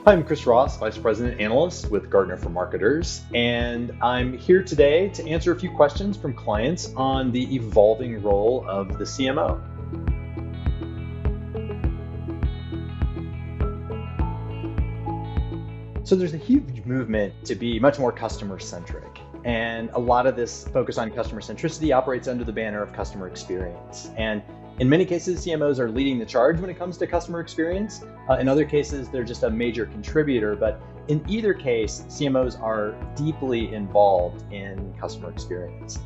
I'm Chris Ross, Vice President Analyst with Gartner for Marketers, and I'm here today to answer a few questions from clients on the evolving role of the CMO. So there's a huge movement to be much more customer-centric, and a lot of this focus on customer centricity operates under the banner of customer experience. And in many cases, CMOs are leading the charge when it comes to customer experience. In other cases, they're just a major contributor, but in either case, CMOs are deeply involved in customer experience.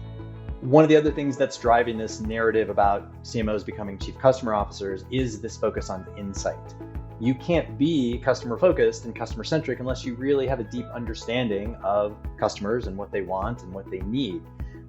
One of the other things that's driving this narrative about CMOs becoming chief customer officers is this focus on insight. You can't be customer focused and customer centric unless you really have a deep understanding of customers and what they want and what they need.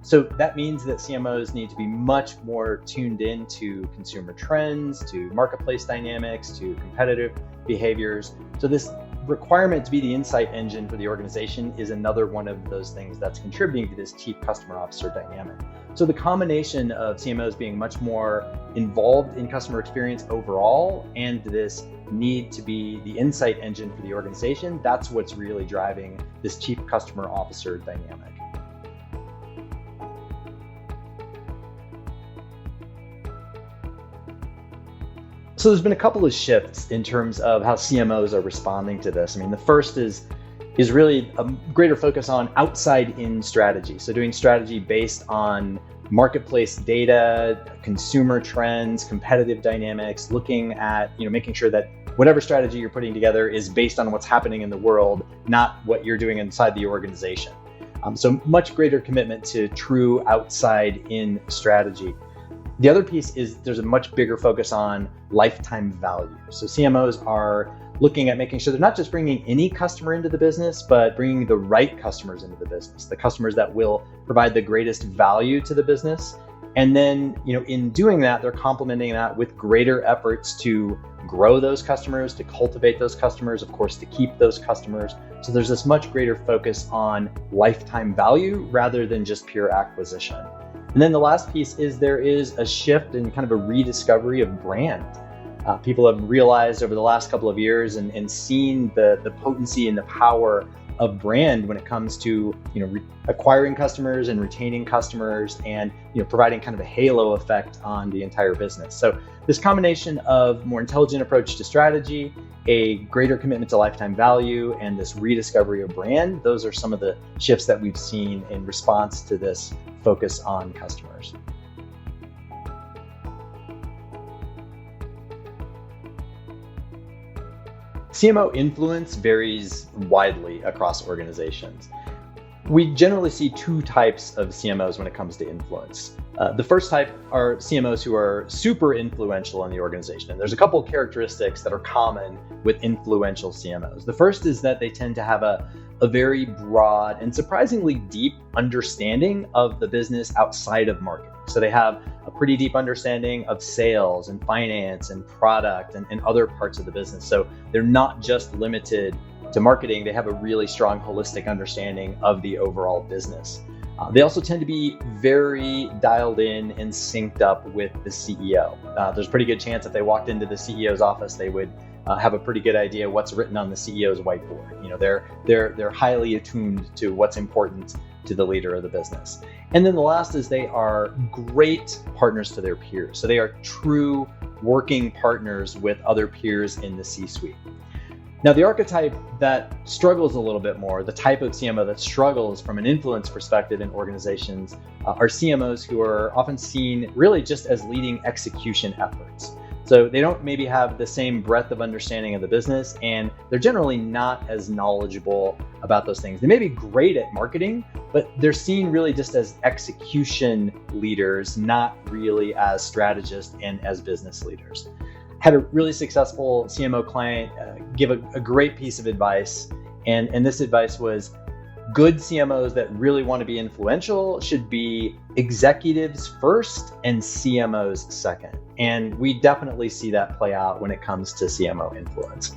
So that means that CMOs need to be much more tuned into consumer trends, to marketplace dynamics, to competitive behaviors. So this requirement to be the insight engine for the organization is another one of those things that's contributing to this chief customer officer dynamic. So the combination of CMOs being much more involved in customer experience overall and this need to be the insight engine for the organization, that's what's really driving this chief customer officer dynamic. So there's been a couple of shifts in terms of how CMOs are responding to this. I mean, the first is really a greater focus on outside-in strategy. So doing strategy based on marketplace data, consumer trends, competitive dynamics, looking at, making sure that whatever strategy you're putting together is based on what's happening in the world, not what you're doing inside the organization. So much greater commitment to true outside-in strategy. The other piece is there's a much bigger focus on lifetime value. So CMOs are looking at making sure they're not just bringing any customer into the business, but bringing the right customers into the business, the customers that will provide the greatest value to the business. And then, in doing that, they're complementing that with greater efforts to grow those customers, to cultivate those customers, of course, to keep those customers. So there's this much greater focus on lifetime value rather than just pure acquisition. And then the last piece is there is a shift and kind of a rediscovery of brand. People have realized over the last couple of years and seen the potency and the power of brand when it comes to acquiring customers and retaining customers and providing kind of a halo effect on the entire business. So this combination of more intelligent approach to strategy, a greater commitment to lifetime value, and this rediscovery of brand, those are some of the shifts that we've seen in response to this focus on customers. CMO influence varies widely across organizations. We generally see two types of CMOs when it comes to influence. The first type are CMOs who are super influential in the organization. And there's a couple of characteristics that are common with influential CMOs. The first is that they tend to have a very broad and surprisingly deep understanding of the business outside of marketing. So they have a pretty deep understanding of sales and finance and product and other parts of the business. So they're not just limited to marketing, they have a really strong holistic understanding of the overall business. They also tend to be very dialed in and synced up with the CEO. There's a pretty good chance if they walked into the CEO's office, they would have a pretty good idea what's written on the CEO's whiteboard. They're highly attuned to what's important to the leader of the business. And then the last is they are great partners to their peers. So they are true working partners with other peers in the C-suite. Now, the archetype that struggles a little bit more, the type of CMO that struggles from an influence perspective in organizations are CMOs who are often seen really just as leading execution efforts. So they don't maybe have the same breadth of understanding of the business, and they're generally not as knowledgeable about those things. They may be great at marketing, but they're seen really just as execution leaders, not really as strategists and as business leaders. Had a really successful CMO client give a great piece of advice, and this advice was, good CMOs that really want to be influential should be executives first and CMOs second. And we definitely see that play out when it comes to CMO influence.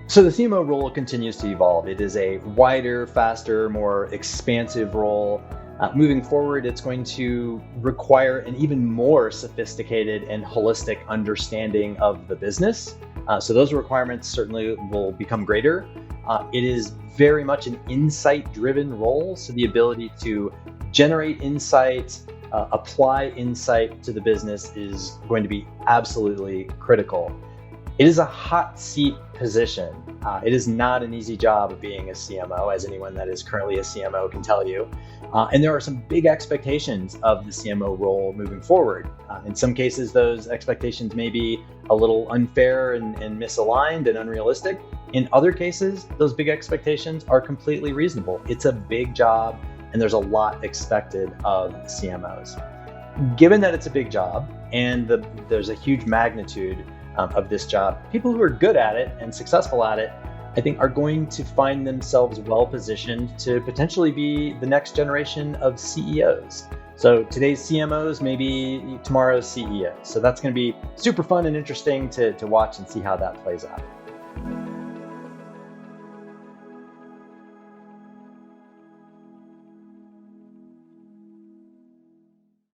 So the CMO role continues to evolve. It is a wider, faster, more expansive role. Moving forward, it's going to require an even more sophisticated and holistic understanding of the business. So those requirements certainly will become greater. It is very much an insight-driven role, so the ability to generate insights, apply insight to the business is going to be absolutely critical. It is a hot seat position. It is not an easy job of being a CMO, as anyone that is currently a CMO can tell you. And there are some big expectations of the CMO role moving forward. In some cases, those expectations may be a little unfair and misaligned and unrealistic. In other cases, those big expectations are completely reasonable. It's a big job, and there's a lot expected of CMOs. Given that it's a big job and there's a huge magnitude of this job, people who are good at it and successful at it, I think, are going to find themselves well positioned to potentially be the next generation of CEOs. So today's CMOs may be tomorrow's CEOs. So that's going to be super fun and interesting to watch and see how that plays out.